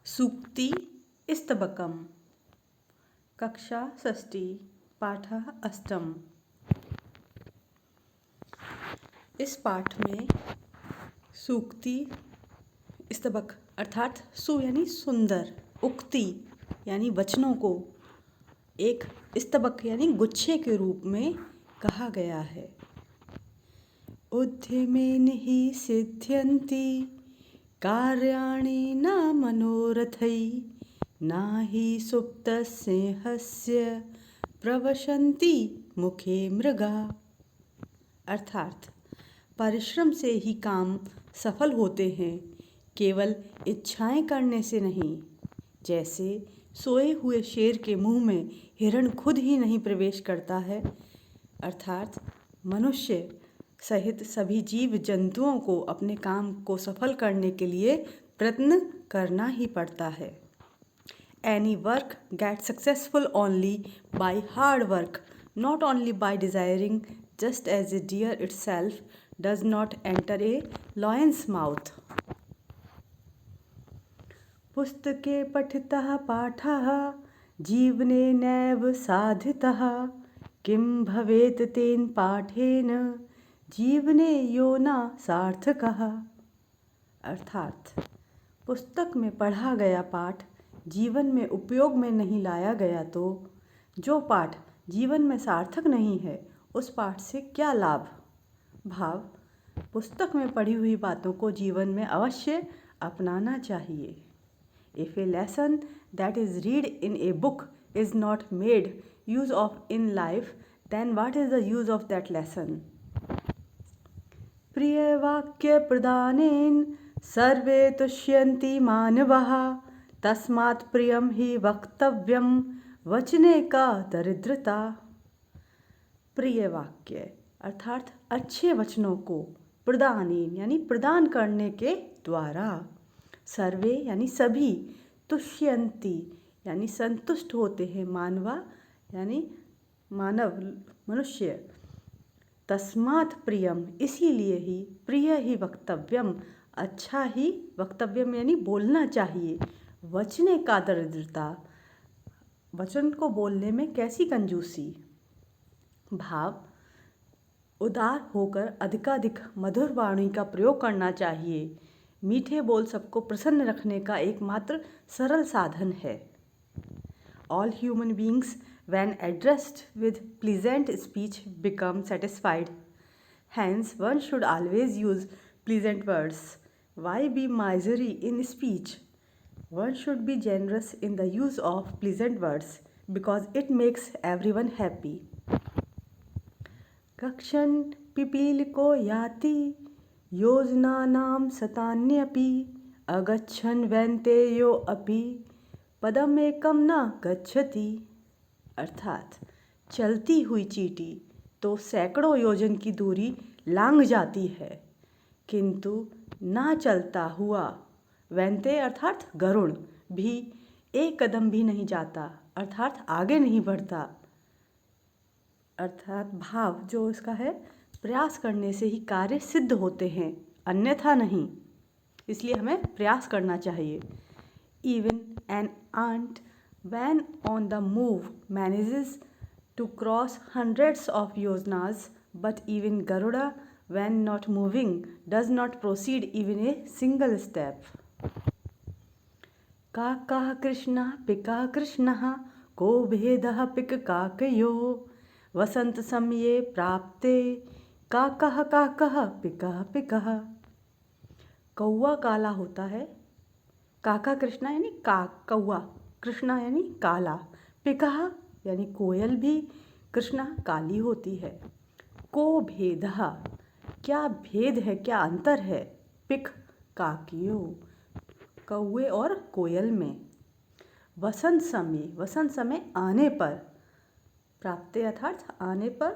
सूक्ति स्तबकम्। कक्षा षष्ठी, पाठः अष्टम। इस पाठ में सूक्ति स्तबक अर्थात सु यानी सुंदर, उक्ति यानी वचनों को एक स्तबक यानी गुच्छे के रूप में कहा गया है। उद्यमेन हि सिद्ध्यन्ति कार्याणि न मनोरथै न हि सुप्तसिंहस्य प्रवसन्ति मुखे मृगा। अर्थात परिश्रम से ही काम सफल होते हैं, केवल इच्छाएं करने से नहीं। जैसे सोए हुए शेर के मुंह में हिरण खुद ही नहीं प्रवेश करता है, अर्थात मनुष्य सहित सभी जीव जंतुओं को अपने काम को सफल करने के लिए प्रयत्न करना ही पड़ता है। Any work gets successful only by hard work, not only by desiring, just as a deer itself does not enter a lion's mouth. पुस्तके पठितः पाठः जीवने नैव साधितः किं भवेत् तेन पाठेन जीवने यो न सार्थकः। अर्थात पुस्तक में पढ़ा गया पाठ जीवन में उपयोग में नहीं लाया गया तो जो पाठ जीवन में सार्थक नहीं है उस पाठ से क्या लाभ। भाव, पुस्तक में पढ़ी हुई बातों को जीवन में अवश्य अपनाना चाहिए। If a lesson that is read in a book is not made use of in life, then what is the use of that lesson? प्रिय वाक्य प्रदानेन सर्वे तुष्यन्ति मानवः तस्मात् प्रियं हि वक्तव्यं वचने का दरिद्रता। प्रिय वाक्य अर्थात अच्छे वचनों को प्रदानेन यानी प्रदान करने के द्वारा सर्वे यानी सभी तुष्यन्ति यानी संतुष्ट होते हैं, मानवा यानी मानव मनुष्य तस्मात् प्रियम इसीलिए ही प्रिय ही वक्तव्यम अच्छा ही वक्तव्यम यानी बोलना चाहिए वचने का दरिद्रता वचन को बोलने में कैसी कंजूसी। भाव, उदार होकर अधिकाधिक मधुर वाणी का प्रयोग करना चाहिए। मीठे बोल सबको प्रसन्न रखने का एकमात्र सरल साधन है। All human beings when addressed with pleasant speech become satisfied. Hence one should always use pleasant words. Why be miserly in speech? One should be generous in the use of pleasant words because it makes everyone happy. कक्षन् पिपीलिको याति योजनानां शतान्यपि अगच्छन् वैन्तेयो अपि पदमेकं न गच्छति। अर्थात चलती हुई चींटी तो सैकड़ों योजन की दूरी लांघ जाती है, किंतु ना चलता हुआ वैन्ते अर्थात गरुड़ भी एक कदम भी नहीं जाता, अर्थात आगे नहीं बढ़ता। अर्थात भाव जो इसका है, प्रयास करने से ही कार्य सिद्ध होते हैं, अन्यथा नहीं। इसलिए हमें प्रयास करना चाहिए। Even an ant when on the move manages to cross hundreds of yojanas, but even Garuda when not moving does not proceed even a single step. काकः कृष्णः पिकः कृष्णः को भेदः पिककाकयोः वसंत समये प्राप्ते काकः काकः पिकः पिकः। कौवा काला होता है, काका कृष्णा यानी कौवा, कृष्णा यानी काला, पिकः यानी कोयल भी कृष्णा काली होती है। को भेदः क्या भेद है, क्या अंतर है, पिक काकियो कौवे और कोयल में। वसंत समय आने पर, प्राप्ते अर्थात आने पर,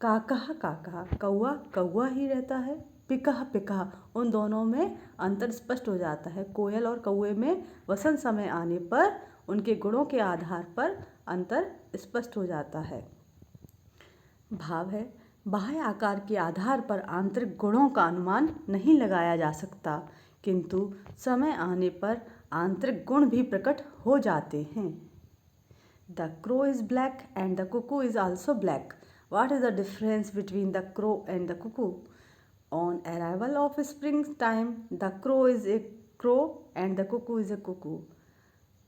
काकः काकः कौवा कौवा ही रहता है, पिकः पिकः उन दोनों में अंतर स्पष्ट हो जाता है। कोयल और कौवे में वसंत समय आने पर उनके गुणों के आधार पर अंतर स्पष्ट हो जाता है। भाव है, बाह्य आकार के आधार पर आंतरिक गुणों का अनुमान नहीं लगाया जा सकता, किंतु समय आने पर आंतरिक गुण भी प्रकट हो जाते हैं। The crow is black and the Kuku is also black. What is the difference between the crow and the cuckoo? On arrival of spring time, the crow is a crow and the cuckoo is a cuckoo.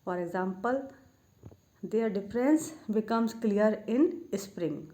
For example, their difference becomes clear in spring.